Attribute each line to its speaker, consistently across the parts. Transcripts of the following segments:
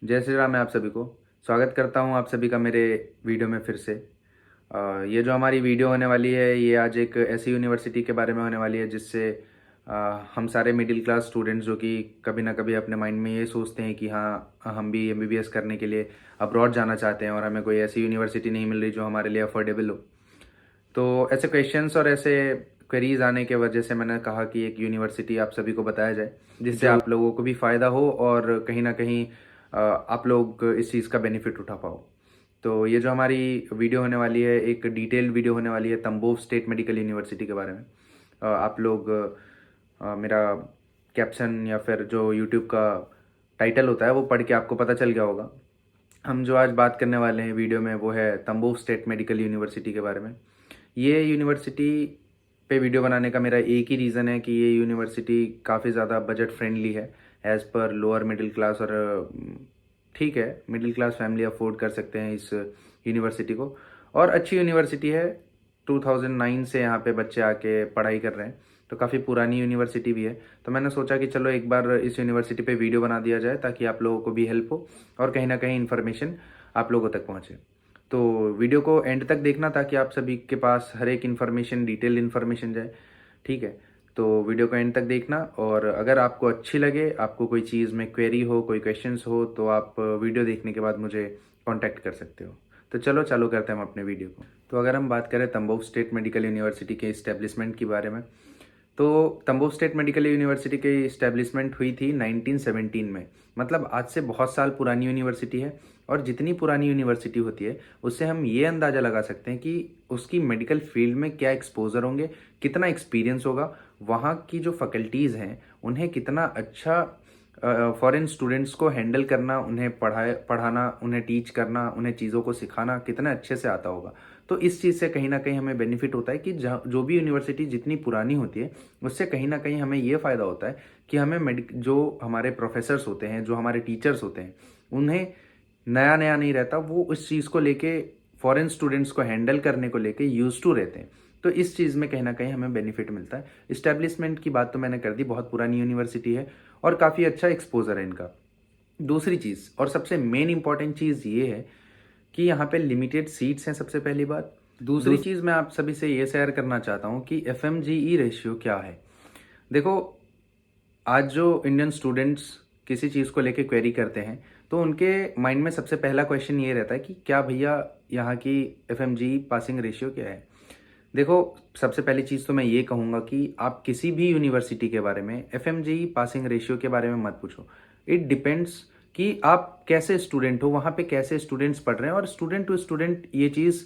Speaker 1: जय श्री राम। मैं आप सभी को स्वागत करता हूं आप सभी का मेरे वीडियो में फिर से। ये जो हमारी वीडियो होने वाली है ये आज एक ऐसी यूनिवर्सिटी के बारे में होने वाली है जिससे हम सारे मिडिल क्लास स्टूडेंट्स जो कि कभी ना कभी अपने माइंड में ये सोचते हैं कि हाँ हम भी एमबीबीएस करने के लिए अब्रॉड जाना चाहते हैं और हमें कोई ऐसी यूनिवर्सिटी नहीं मिल रही जो हमारे लिए अफोर्डेबल हो। तो ऐसे क्वेश्चंस और ऐसे क्वेरीज आने के वजह से मैंने कहा कि एक यूनिवर्सिटी आप सभी को बताया जाए जिससे
Speaker 2: जो
Speaker 1: आप लोगों को भी फ़ायदा हो और कहीं ना कहीं आप लोग इस चीज़ का बेनिफिट उठा पाओ। तो ये जो हमारी वीडियो होने वाली है एक डिटेल्ड वीडियो होने वाली है तंबोव स्टेट मेडिकल यूनिवर्सिटी के बारे में। आप लोग मेरा कैप्शन या फिर जो यूट्यूब का टाइटल होता है वो पढ़ के आपको पता चल गया होगा। हम जो आज बात करने वाले हैं वीडियो में वो है तंबोव स्टेट मेडिकल यूनिवर्सिटी के बारे में। ये यूनिवर्सिटी पे वीडियो बनाने का मेरा एक ही रीज़न है कि ये यूनिवर्सिटी काफ़ी ज़्यादा बजट फ्रेंडली है as per lower middle class और ठीक है मिडिल क्लास फैमिली अफोर्ड कर सकते हैं इस यूनिवर्सिटी को और अच्छी यूनिवर्सिटी है। 2009 से यहाँ पे बच्चे आके पढ़ाई कर रहे हैं तो काफ़ी पुरानी यूनिवर्सिटी भी है। तो मैंने सोचा कि चलो एक बार इस यूनिवर्सिटी पे वीडियो बना दिया जाए ताकि आप लोगों को भी हेल्प हो और कहीं ना कहीं इन्फॉर्मेशन आप लोगों तक पहुँचे। तो वीडियो को एंड तक देखना ताकि आप सभी के पास हर एक इन्फॉर्मेशन डिटेल इन्फॉर्मेशन जाए। ठीक है, तो वीडियो को एंड तक देखना और अगर आपको अच्छी लगे, आपको कोई चीज़ में क्वेरी हो, कोई क्वेश्चंस हो तो आप वीडियो देखने के बाद मुझे कांटेक्ट कर सकते हो। तो चलो चालू करते हैं हम अपने वीडियो को। तो अगर हम बात करें तंबोव स्टेट मेडिकल यूनिवर्सिटी के इस्टेब्लिशमेंट के बारे में तो तंबोव स्टेट मेडिकल यूनिवर्सिटी की इस्टेब्लिशमेंट हुई थी 1917 में। मतलब आज से बहुत साल पुरानी यूनिवर्सिटी है और जितनी पुरानी यूनिवर्सिटी होती है उससे हम ये अंदाज़ा लगा सकते हैं कि उसकी मेडिकल फील्ड में क्या एक्सपोजर होंगे, कितना एक्सपीरियंस होगा, वहाँ की जो फैकल्टीज़ हैं उन्हें कितना अच्छा फॉरेन स्टूडेंट्स को हैंडल करना, उन्हें पढ़ाना, उन्हें टीच करना, उन्हें चीज़ों को सिखाना कितना अच्छे से आता होगा। तो इस चीज़ से कहीं ना कहीं हमें बेनिफिट होता है कि जो भी यूनिवर्सिटी जितनी पुरानी होती है उससे कहीं ना कहीं हमें ये फ़ायदा होता है कि हमें जो हमारे प्रोफेसर्स होते हैं, जो हमारे टीचर्स होते हैं, उन्हें नया नया नहीं रहता, वो उस चीज़ को लेके फॉरेन स्टूडेंट्स को हैंडल करने को लेके यूज टू रहते हैं। तो इस चीज़ में कहीं ना कहीं हमें बेनिफिट मिलता है। इस्टेब्लिशमेंट की बात तो मैंने कर दी, बहुत पुरानी यूनिवर्सिटी है और काफ़ी अच्छा एक्सपोजर है इनका। दूसरी चीज़ और सबसे मेन इंपॉर्टेंट चीज़ ये है कि यहाँ पे लिमिटेड सीट्स हैं। सबसे पहली बात। दूसरी चीज़ मैं आप सभी से ये शेयर करना चाहता हूँ कि FMGE रेशियो क्या है। देखो, आज जो इंडियन स्टूडेंट्स किसी चीज़ को लेके क्वेरी करते हैं तो उनके माइंड में सबसे पहला क्वेश्चन ये रहता है कि क्या भैया यहाँ की FMGE पासिंग रेशियो क्या है। देखो, सबसे पहली चीज़ तो मैं ये कहूँगा कि आप किसी भी यूनिवर्सिटी के बारे में FMGE पासिंग रेशियो के बारे में मत पूछो। इट डिपेंड्स कि आप कैसे स्टूडेंट हो, वहाँ पे कैसे स्टूडेंट्स पढ़ रहे हैं और स्टूडेंट टू स्टूडेंट ये चीज़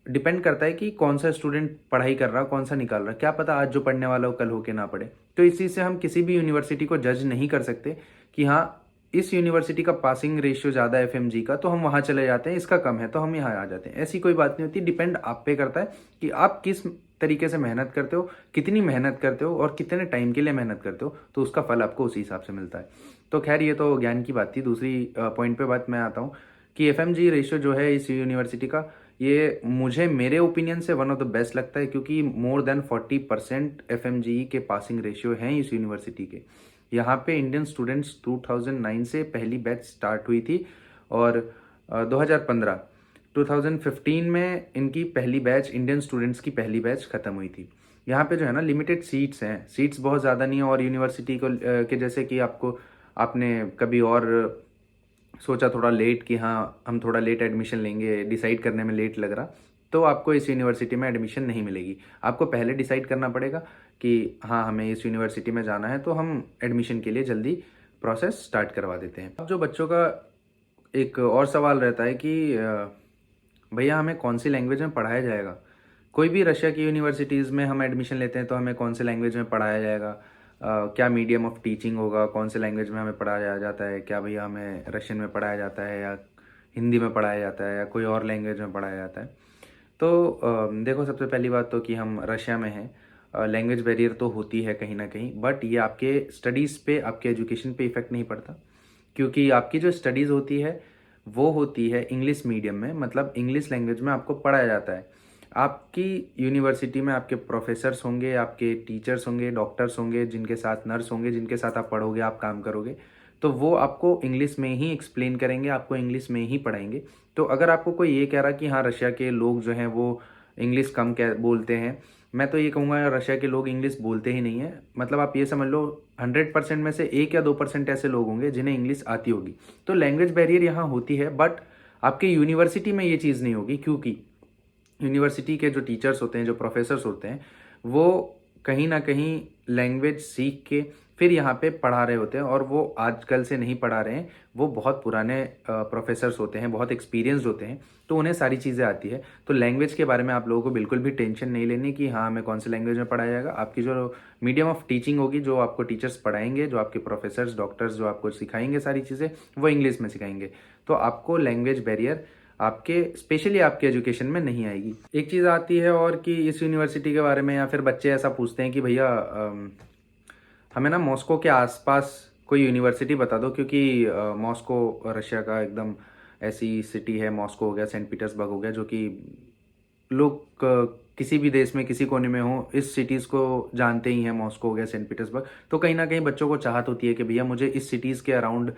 Speaker 1: डिपेंड करता है कि कौन सा स्टूडेंट पढ़ाई कर रहा है, कौन सा निकाल रहा है। क्या पता आज जो पढ़ने वाला हो कल होके ना पढ़े। तो इस चीज़ से हम किसी भी यूनिवर्सिटी को जज नहीं कर सकते कि हाँ इस यूनिवर्सिटी का पासिंग रेशियो ज़्यादा है FMG का तो हम वहाँ चले जाते हैं, इसका कम है तो हम यहाँ आ जाते हैं। ऐसी कोई बात नहीं होती। डिपेंड आप पे करता है कि आप किस तरीके से मेहनत करते हो, कितनी मेहनत करते हो और कितने टाइम के लिए मेहनत करते हो, तो उसका फल आपको उसी हिसाब से मिलता है। तो खैर ये तो ज्ञान की बात थी। दूसरी पॉइंट पे बात मैं आता हूँ कि FMG रेशियो जो है इस यूनिवर्सिटी का, ये मुझे मेरे ओपिनियन से वन ऑफ द बेस्ट लगता है क्योंकि मोर देन 40% FMGE के पासिंग रेशियो हैं इस यूनिवर्सिटी के। यहाँ पे इंडियन स्टूडेंट्स 2009 से पहली बैच स्टार्ट हुई थी और 2015 में इनकी पहली बैच, इंडियन स्टूडेंट्स की पहली बैच ख़त्म हुई थी। यहाँ पे जो है ना लिमिटेड सीट्स हैं, सीट्स बहुत ज़्यादा नहीं है और यूनिवर्सिटी को के जैसे कि आपने कभी और सोचा थोड़ा लेट कि हाँ हम थोड़ा लेट एडमिशन लेंगे, डिसाइड करने में लेट लग रहा, तो आपको इस यूनिवर्सिटी में एडमिशन नहीं मिलेगी। आपको पहले डिसाइड करना पड़ेगा कि हाँ हमें इस यूनिवर्सिटी में जाना है तो हम एडमिशन के लिए जल्दी प्रोसेस स्टार्ट करवा देते हैं। अब जो बच्चों का एक और सवाल रहता है कि भैया हमें कौन सी लैंग्वेज में पढ़ाया जाएगा। कोई भी रशिया की यूनिवर्सिटीज़ में हम एडमिशन लेते हैं तो हमें कौन से लैंग्वेज में पढ़ाया जाएगा, क्या मीडियम ऑफ टीचिंग होगा, कौन से लैंग्वेज में हमें पढ़ाया जाता है, क्या भैया हमें रशियन में पढ़ाया जाता है या हिंदी में पढ़ाया जाता है या कोई और लैंग्वेज में पढ़ाया जाता है। तो देखो, सबसे पहली बात तो कि हम रशिया में हैं, लैंग्वेज बैरियर तो होती है कहीं ना कहीं, बट ये आपके स्टडीज़ पे, आपके एजुकेशन पे इफ़ेक्ट नहीं पड़ता क्योंकि आपकी जो स्टडीज़ होती है वो होती है इंग्लिश मीडियम में, मतलब इंग्लिश लैंग्वेज में आपको पढ़ाया जाता है। आपकी यूनिवर्सिटी में आपके प्रोफेसर्स होंगे, आपके टीचर्स होंगे, डॉक्टर्स होंगे, जिनके साथ नर्स होंगे, जिनके साथ आप पढ़ोगे, आप काम करोगे, तो वो आपको इंग्लिश में ही एक्सप्लेन करेंगे, आपको इंग्लिश में ही पढ़ाएंगे। तो अगर आपको कोई ये कह रहा कि हाँ रशिया के लोग जो हैं वो इंग्लिश कम कह बोलते हैं, मैं तो ये कहूँगा रशिया के लोग इंग्लिश बोलते ही नहीं है। मतलब आप ये समझ लो 100% में से 1 या 2% ऐसे लोग होंगे जिन्हें इंग्लिश आती होगी। तो लैंग्वेज बैरियर यहाँ होती है, बट आपके यूनिवर्सिटी में ये चीज़ नहीं होगी, क्योंकि यूनिवर्सिटी के जो टीचर्स होते हैं, जो प्रोफेसर्स होते हैं, वो कहीं ना कहीं लैंग्वेज सीख के फिर यहाँ पे पढ़ा रहे होते हैं, और वो आजकल से नहीं पढ़ा रहे हैं, वो बहुत पुराने प्रोफेसर्स होते हैं, बहुत एक्सपीरियंस्ड होते हैं, तो उन्हें सारी चीज़ें आती है। तो लैंग्वेज के बारे में आप लोगों को बिल्कुल भी टेंशन नहीं लेनी कि हाँ हमें कौन सी लैंग्वेज में पढ़ाया जाएगा। आपकी जो मीडियम ऑफ टीचिंग होगी, जो आपको टीचर्स पढ़ाएंगे, जो आपके प्रोफेसर्स डॉक्टर्स जो आपको सिखाएंगे सारी चीज़ें, वो इंग्लिश में सिखाएंगे। तो आपको लैंग्वेज बैरियर आपके स्पेशली आपके एजुकेशन में नहीं आएगी। एक चीज़ आती है और कि इस यूनिवर्सिटी के बारे में, या फिर बच्चे ऐसा पूछते हैं कि भैया हमें ना मॉस्को के आसपास कोई यूनिवर्सिटी बता दो, क्योंकि मॉस्को रशिया का एकदम ऐसी सिटी है, मॉस्को हो गया, सेंट पीटर्सबर्ग हो गया, जो कि लोग किसी भी देश में किसी कोने में हो इस सिटीज़ को जानते ही हैं। मॉस्को हो गया, सेंट पीटर्सबर्ग। तो कहीं ना कहीं बच्चों को चाहत होती है कि भैया मुझे इस सिटीज़ के अराउंड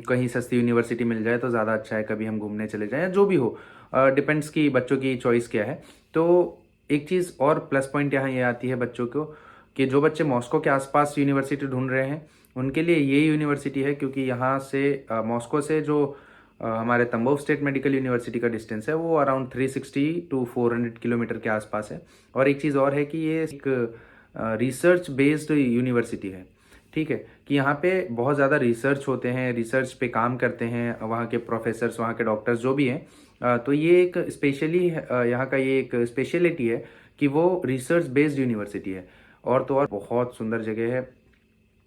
Speaker 1: कहीं सस्ती यूनिवर्सिटी मिल जाए तो ज़्यादा अच्छा है, कभी हम घूमने चले जाएं, या जो भी हो, डिपेंड्स कि बच्चों की चॉइस क्या है। तो एक चीज़ और प्लस पॉइंट यहाँ ये आती है बच्चों को, कि जो बच्चे मॉस्को के आसपास यूनिवर्सिटी ढूंढ रहे हैं उनके लिए ये यूनिवर्सिटी है, क्योंकि यहाँ से मॉस्को से जो हमारे तंबोव स्टेट मेडिकल यूनिवर्सिटी का डिस्टेंस है वो अराउंड 360 टू 400 किलोमीटर के आसपास है। और एक चीज़ और है कि ये एक रिसर्च बेस्ड यूनिवर्सिटी है, ठीक है, कि यहाँ पे बहुत ज़्यादा रिसर्च होते हैं, रिसर्च पे काम करते हैं वहाँ के प्रोफेसर्स, वहाँ के डॉक्टर्स जो भी हैं। तो ये एक स्पेशली यहाँ का ये एक स्पेशलिटी है कि वो रिसर्च बेस्ड यूनिवर्सिटी है। और तो और बहुत सुंदर जगह है,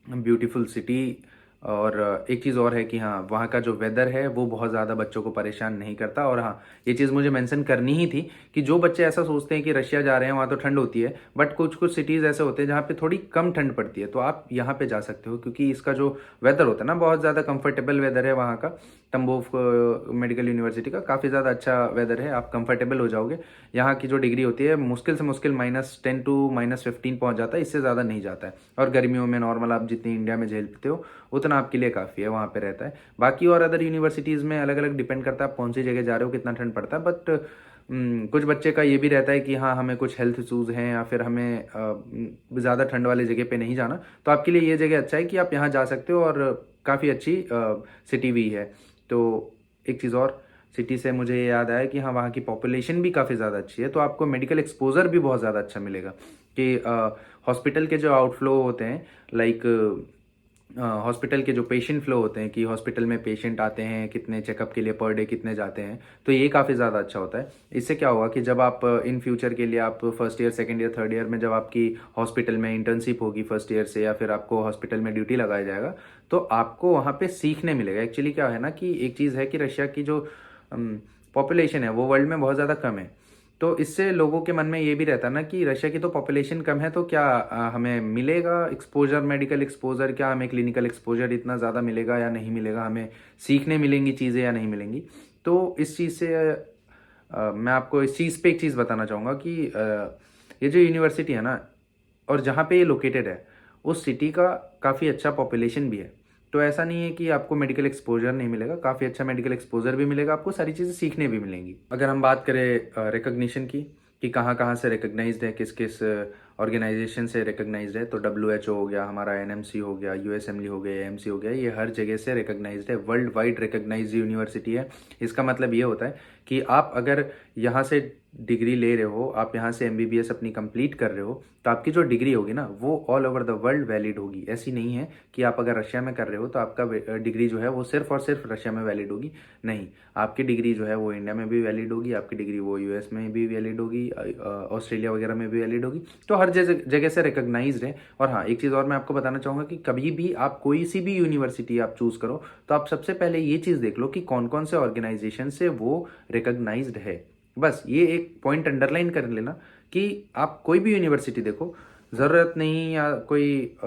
Speaker 1: ब्यूटीफुल सिटी। और एक चीज़ और है कि हाँ वहाँ का जो वेदर है वो बहुत ज़्यादा बच्चों को परेशान नहीं करता। और हाँ ये चीज़ मुझे मेंशन करनी ही थी कि जो बच्चे ऐसा सोचते हैं कि रशिया जा रहे हैं वहाँ तो ठंड होती है, बट कुछ कुछ सिटीज़ ऐसे होते हैं जहाँ पे थोड़ी कम ठंड पड़ती है, तो आप यहाँ पे जा सकते हो, क्योंकि इसका जो वेदर होता है ना बहुत ज़्यादा कंफर्टेबल वेदर है वहाँ का। तंबोव मेडिकल यूनिवर्सिटी का काफ़ी ज़्यादा अच्छा वेदर है, आप कंफर्टेबल हो जाओगे। यहाँ की जो डिग्री होती है मुश्किल से मुश्किल -10 टू -15 पहुँच जाता है, इससे ज़्यादा नहीं जाता है। और गर्मियों में नॉर्मल आप जितनी इंडिया में झेलते हो उतना आपके लिए काफ़ी है, वहाँ पे रहता है। बाकी और अदर यूनिवर्सिटीज़ में अलग अलग डिपेंड करता है आप कौन सी जगह जा रहे हो, कितना ठंड पड़ता है। बट कुछ बच्चे का ये भी रहता है कि हाँ हमें कुछ हेल्थ इशूज़ हैं, या फिर हमें ज़्यादा ठंड वाली जगह पे नहीं जाना, तो आपके लिए ये जगह अच्छा है कि आप यहाँ जा सकते हो, और काफ़ी अच्छी सिटी भी है। तो एक चीज़ और, सिटी से मुझे ये याद आया कि हाँ वहाँ की पॉपुलेशन भी काफ़ी ज़्यादा अच्छी है, तो आपको मेडिकल एक्सपोजर भी बहुत ज़्यादा अच्छा मिलेगा। कि हॉस्पिटल के जो आउटफ्लो होते हैं, लाइक हॉस्पिटल के जो पेशेंट फ्लो होते हैं, कि हॉस्पिटल में पेशेंट आते हैं कितने, चेकअप के लिए पर डे कितने जाते हैं, तो ये काफ़ी ज़्यादा अच्छा होता है। इससे क्या होगा कि जब आप इन फ्यूचर के लिए आप first year, second year, third year में जब आपकी हॉस्पिटल में इंटर्नशिप होगी फर्स्ट ईयर से, या फिर आपको हॉस्पिटल में ड्यूटी लगाया जाएगा, तो आपको वहाँ पे सीखने मिलेगा। एक्चुअली क्या है ना कि एक चीज़ है कि रशिया की जो पॉपुलेशन है वो वर्ल्ड में बहुत ज़्यादा कम है, तो इससे लोगों के मन में ये भी रहता ना कि रशिया की तो पॉपुलेशन कम है, तो क्या हमें मिलेगा एक्सपोजर, मेडिकल एक्सपोजर, क्या हमें क्लिनिकल एक्सपोजर इतना ज़्यादा मिलेगा या नहीं मिलेगा, हमें सीखने मिलेंगी चीज़ें या नहीं मिलेंगी। तो इस चीज़ से मैं आपको इस चीज़ पे एक चीज़ बताना चाहूँगा कि ये जो यूनिवर्सिटी है ना, और जहाँ पे ये लोकेटेड है उस सिटी का काफ़ी अच्छा पॉपुलेशन भी है। तो ऐसा नहीं है कि आपको मेडिकल एक्सपोजर नहीं मिलेगा, काफ़ी अच्छा मेडिकल एक्सपोजर भी मिलेगा, आपको सारी चीज़ें सीखने भी मिलेंगी। अगर हम बात करें रिकग्निशन की, कि कहाँ कहाँ से रिकग्नाइज्ड है, किस किस ऑर्गेनाइजेशन से रिकग्नाइज्ड है, तो WHO हो गया, हमारा NMC हो गया, USMLE हो गया, AMC हो गया, ये हर जगह से रिकग्नाइज्ड है, वर्ल्ड वाइड रिकग्नाइज्ड यूनिवर्सिटी है। इसका मतलब ये होता है कि आप अगर यहाँ से डिग्री ले रहे हो, आप यहाँ से MBBS अपनी कंप्लीट कर रहे हो, तो आपकी जो डिग्री होगी ना वो all over the world valid होगी। ऐसी नहीं है कि आप अगर रशिया में कर रहे हो तो आपका डिग्री जो है वो सिर्फ और सिर्फ रशिया में वैलिड होगी, नहीं, आपकी डिग्री जो है वो इंडिया में भी वैलिड होगी, आपकी डिग्री वो US में भी वैलिड होगी, ऑस्ट्रेलिया वगैरह में भी वैलिड होगी, तो हर जगह से रिकग्नाइज्ड है। और हाँ एक चीज़ और मैं आपको बताना चाहूँगा कि कभी भी आप कोई सी भी यूनिवर्सिटी आप चूज़ करो तो आप सबसे पहले ये चीज़ देख लो कि कौन कौन से ऑर्गेनाइजेशन से वो रिकग्नाइज्ड है। बस ये एक पॉइंट अंडरलाइन कर लेना कि आप कोई भी यूनिवर्सिटी देखो, ज़रूरत नहीं या कोई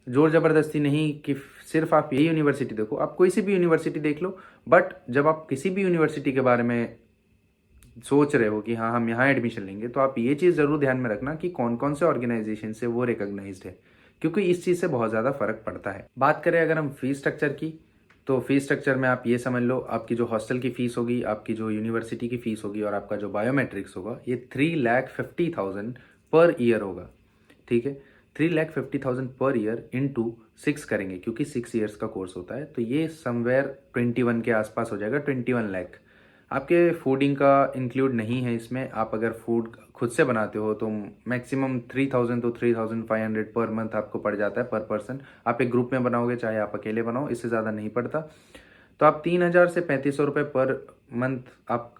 Speaker 1: जोर ज़बरदस्ती नहीं कि सिर्फ आप यही यूनिवर्सिटी देखो, आप कोई सी भी यूनिवर्सिटी देख लो, बट जब आप किसी भी यूनिवर्सिटी के बारे में सोच रहे हो कि हाँ हम यहाँ एडमिशन लेंगे, तो आप ये चीज़ ज़रूर ध्यान में रखना कि कौन कौन से ऑर्गेनाइजेशन से वो रिकॉग्नाइज्ड है, क्योंकि इस चीज़ से बहुत ज़्यादा फ़र्क पड़ता है। बात करें अगर हम फ़ीस स्ट्रक्चर की, तो फ़ीस स्ट्रक्चर में आप ये समझ लो, आपकी जो हॉस्टल की फ़ीस होगी, आपकी जो यूनिवर्सिटी की फ़ीस होगी और आपका जो बायोमेट्रिक्स होगा, ये 3,50,000 पर ईयर होगा। ठीक है, 3,50,000 पर ईयर इंटू 6 करेंगे, क्योंकि 6 ईयर्स का कोर्स होता है, तो ये समवेयर 21 के आसपास हो जाएगा, 21 लाख। आपके फूडिंग का इंक्लूड नहीं है इसमें। आप अगर फूड खुद से बनाते हो तो मैक्सिमम 3,000 to 3,500 पर मंथ आपको पड़ जाता है पर पर्सन। आप एक ग्रुप में बनाओगे चाहे आप अकेले बनाओ, इससे ज़्यादा नहीं पड़ता। तो आप 3,000 से 3,500 रुपये पर मंथ आप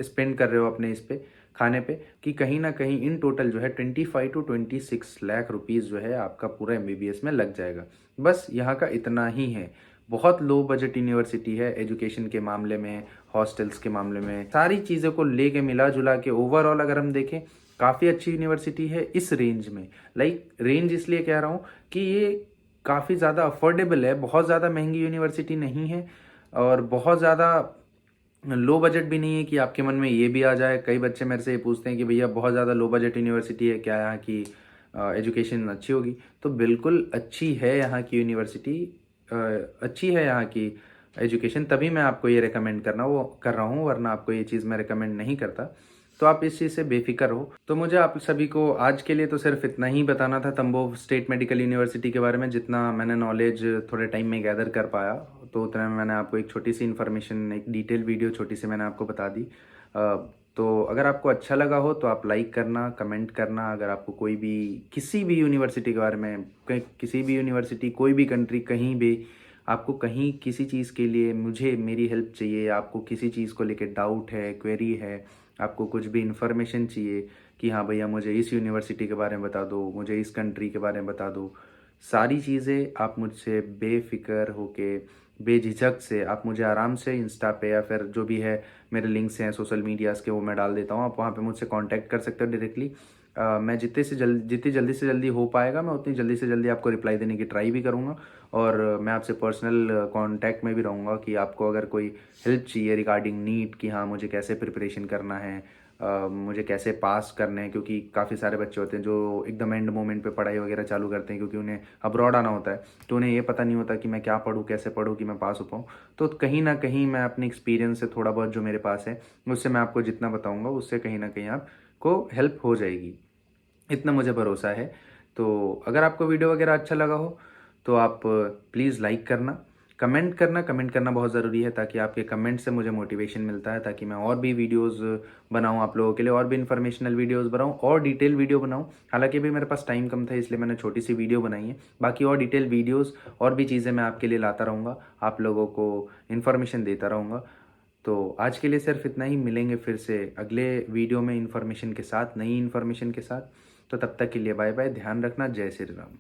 Speaker 1: स्पेंड कर रहे हो अपने इस पे खाने पे, कि कहीं ना कहीं इन टोटल जो है 25 to 26 लाख रुपीज़ जो है आपका पूरा MBBS में लग जाएगा। बस यहाँ का इतना ही है। बहुत लो बजट यूनिवर्सिटी है एजुकेशन के मामले में, हॉस्टल्स के मामले में, सारी चीज़ों को लेके मिला जुला के ओवरऑल अगर हम देखें, काफ़ी अच्छी यूनिवर्सिटी है इस रेंज में। रेंज इसलिए कह रहा हूँ कि ये काफ़ी ज़्यादा अफोर्डेबल है, बहुत ज़्यादा महंगी यूनिवर्सिटी नहीं है और बहुत ज़्यादा लो बजट भी नहीं है कि आपके मन में ये भी आ जाए। कई बच्चे मेरे से ये पूछते हैं कि भैया बहुत ज़्यादा लो बजट यूनिवर्सिटी है, क्या यहाँ की एजुकेशन अच्छी होगी? तो बिल्कुल अच्छी है यहाँ की यूनिवर्सिटी, अच्छी है यहाँ की एजुकेशन, तभी मैं आपको ये रिकमेंड कर रहा हूँ, वरना आपको ये चीज़ मैं रिकमेंड नहीं करता। तो आप इस चीज़ से बेफिक्र हो। तो मुझे आप सभी को आज के लिए तो सिर्फ इतना ही बताना था तंबोव स्टेट मेडिकल यूनिवर्सिटी के बारे में। जितना मैंने नॉलेज थोड़े टाइम में गैदर कर पाया, तो उतना में मैंने आपको एक छोटी सी इन्फॉर्मेशन, एक डिटेल वीडियो छोटी सी मैंने आपको बता दी। तो अगर आपको अच्छा लगा हो तो आप लाइक करना, कमेंट करना। अगर आपको कोई भी किसी भी यूनिवर्सिटी के बारे में, किसी भी यूनिवर्सिटी, कोई भी कंट्री, कहीं भी आपको कहीं किसी चीज़ के लिए मेरी हेल्प चाहिए, आपको किसी चीज़ को लेकर डाउट है, क्वेरी है, आपको कुछ भी इन्फॉर्मेशन चाहिए कि हाँ भैया मुझे इस यूनिवर्सिटी के बारे में बता दो, मुझे इस कंट्री के बारे में बता दो, सारी चीज़ें आप मुझसे बेफिक्र होके, बेझिझक से आप मुझे आराम से इंस्टा पे या फिर जो भी है मेरे लिंक्स हैं सोशल मीडियाज़ के, वो मैं डाल देता हूँ। आप वहाँ पे मुझसे कांटेक्ट कर सकते हो डायरेक्टली। मैं जितनी जल्दी से जल्दी हो पाएगा, मैं उतनी जल्दी से जल्दी आपको रिप्लाई देने की ट्राई भी करूँगा। और मैं आपसे पर्सनल कांटेक्ट में भी रहूँगा कि आपको अगर कोई हेल्प चाहिए रिगार्डिंग नीट, कि हाँ मुझे कैसे प्रिपरेशन करना है, मुझे कैसे पास करने हैं, क्योंकि काफ़ी सारे बच्चे होते हैं जो एकदम एंड मोमेंट पे पढ़ाई वगैरह चालू करते हैं, क्योंकि उन्हें अब्रॉड आना होता है, तो उन्हें ये पता नहीं होता कि मैं क्या पढूँ, कैसे पढूँ कि मैं पास हो पाऊँ। तो कहीं ना कहीं मैं अपने एक्सपीरियंस से थोड़ा बहुत जो मेरे पास है, उससे मैं आपको जितना बताऊँगा, उससे कहीं ना कहीं आपको हेल्प हो जाएगी, इतना मुझे भरोसा है। तो अगर आपको वीडियो वगैरह अच्छा लगा हो तो आप प्लीज़ लाइक करना, कमेंट करना बहुत ज़रूरी है, ताकि आपके कमेंट से मुझे मोटिवेशन मिलता है, ताकि मैं और भी वीडियोस बनाऊं आप लोगों के लिए, और भी इन्फॉर्मेशनल वीडियोस बनाऊं और डिटेल वीडियो बनाऊं। हालांकि अभी मेरे पास टाइम कम था, इसलिए मैंने छोटी सी वीडियो बनाई है। बाकी और डिटेल वीडियोस और भी चीज़ें मैं आपके लिए लाता रहूँगा, आप लोगों को इन्फॉर्मेशन देता रहूँगा। तो आज के लिए सिर्फ इतना ही। मिलेंगे फिर से अगले वीडियो में इन्फॉर्मेशन के साथ, नई इन्फॉर्मेशन के साथ। तो तब तक के लिए बाय बाय, ध्यान रखना, जय श्री राम।